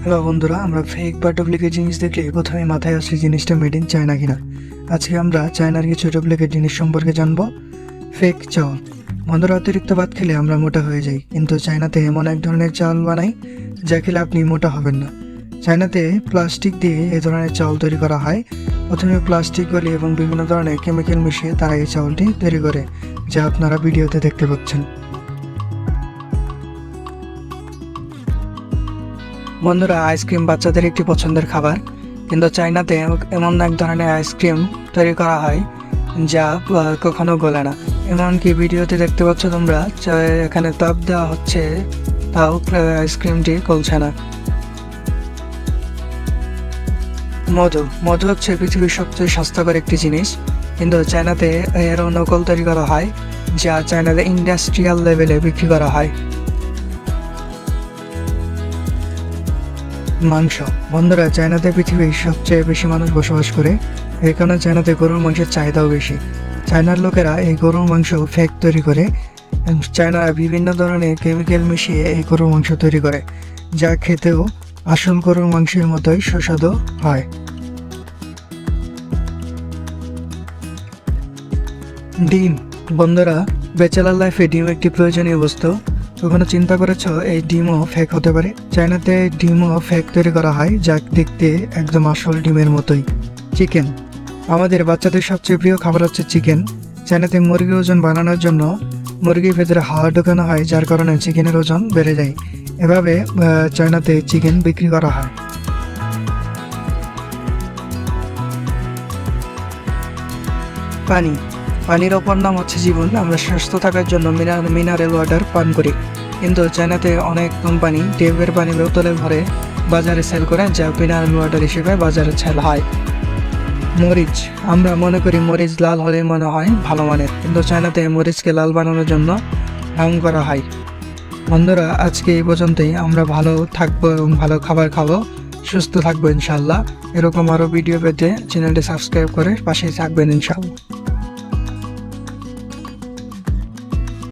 Hello বন্ধুরা, আমরা fake বা ডুপ্লিকেট জিনিস দেখলে প্রথমে মাথায় আসে জিনিসটা মেড ইন চায়না কিনা। আজকে আমরা চায়নার কিছু ডুপ্লিকেট জিনিস সম্পর্কে জানবো। ফেক চাউল। বন্ধুরা, অতিরিক্ত ভাত খেলে আমরা মোটা হয়ে যাই, কিন্তু চায়নাতে এমন এক ধরনের চাউল বানায় যা খেলে আপনি মোটা হবেন না। চায়নাতে প্লাস্টিক দিয়ে এই ধরনের চাউল তৈরি করা হয়। প্রথমে প্লাস্টিক গলি এবং বিভিন্ন ধরনের কেমিক্যাল মিশিয়ে তারা এই চাউলটি তৈরি করে, যা আপনারা ভিডিওতে দেখতে পাচ্ছেন। বন্ধুরা, আইসক্রিম বাচ্চাদের একটি পছন্দের খাবার, কিন্তু চায়নাতে এমন এক ধরনের আইসক্রিম তৈরি করা হয় যা কখনো গলে না। এমনকি ভিডিওতে দেখতে পাচ্ছ তোমরা, এখানে তাপ দেওয়া হচ্ছে, তাও আইসক্রিমটি গলছে না। মধু মধু হচ্ছে পৃথিবীর সবচেয়ে স্বাস্থ্যকর একটি জিনিস, কিন্তু চায়নাতে এরও নকল তৈরি করা হয় যা চায়নাতে ইন্ডাস্ট্রিয়াল লেভেলে বিক্রি করা হয়। মাংস। বন্ধুরা, চায়নাতে পৃথিবীর সবচেয়ে বেশি মানুষ বসবাস করে, এই কারণে চায়নাতে গরুর মাংসের চাহিদাও বেশি। চায়নার লোকেরা এই গরুর মাংস ফেক তৈরি করে। চায়নারা বিভিন্ন ধরনের কেমিক্যাল মিশিয়ে এই গরুর মাংস তৈরি করে, যা খেতেও আসল গরুর মাংসের মতোই সুস্বাদু হয়। ডিম। বন্ধুরা, ব্যাচেলার লাইফে ডিম একটি প্রয়োজনীয় বস্তু। কখনো চিন্তা করেছো এই ডিমও ফেক হতে পারে? চায়নাতে ডিমও ফেক তৈরি করা হয়, যা দেখতে একদম আসল ডিমের মতোই। চিকেন। আমাদের বাচ্চাদের সবচেয়ে প্রিয় খাবার হচ্ছে চিকেন। চায়নাতে মুরগির ওজন বানানোর জন্য মুরগির ভেতরে হাওয়া ঢোকানো হয়, যার কারণে চিকেনের ওজন বেড়ে যায়। এভাবে চায়নাতে চিকেন বিক্রি করা হয়। পানি। পানির অপর নাম হচ্ছে জীবন। আমরা সুস্থ থাকার জন্য মিনারেল ওয়াটার পান করি, কিন্তু চায়নাতে অনেক কোম্পানি টেপের পানি বোতলে ভরে বাজারে সেল করে, যা মিনারেল ওয়াটার হিসেবে বাজারে সেল হয়। মরিচ। আমরা মনে করি মরিচ লাল হলে মনে হয় ভালো মানের, কিন্তু চায়নাতে মরিচকে লাল বানানোর জন্য রং করা হয়। বন্ধুরা, আজকে এই পর্যন্তই। আমরা ভালো থাকবো এবং ভালো খাবার খাবো, সুস্থ থাকবো ইনশাল্লাহ। এরকম আরও ভিডিও পেতে চ্যানেলটি সাবস্ক্রাইব করে পাশেই থাকবেন ইনশাল্লাহ।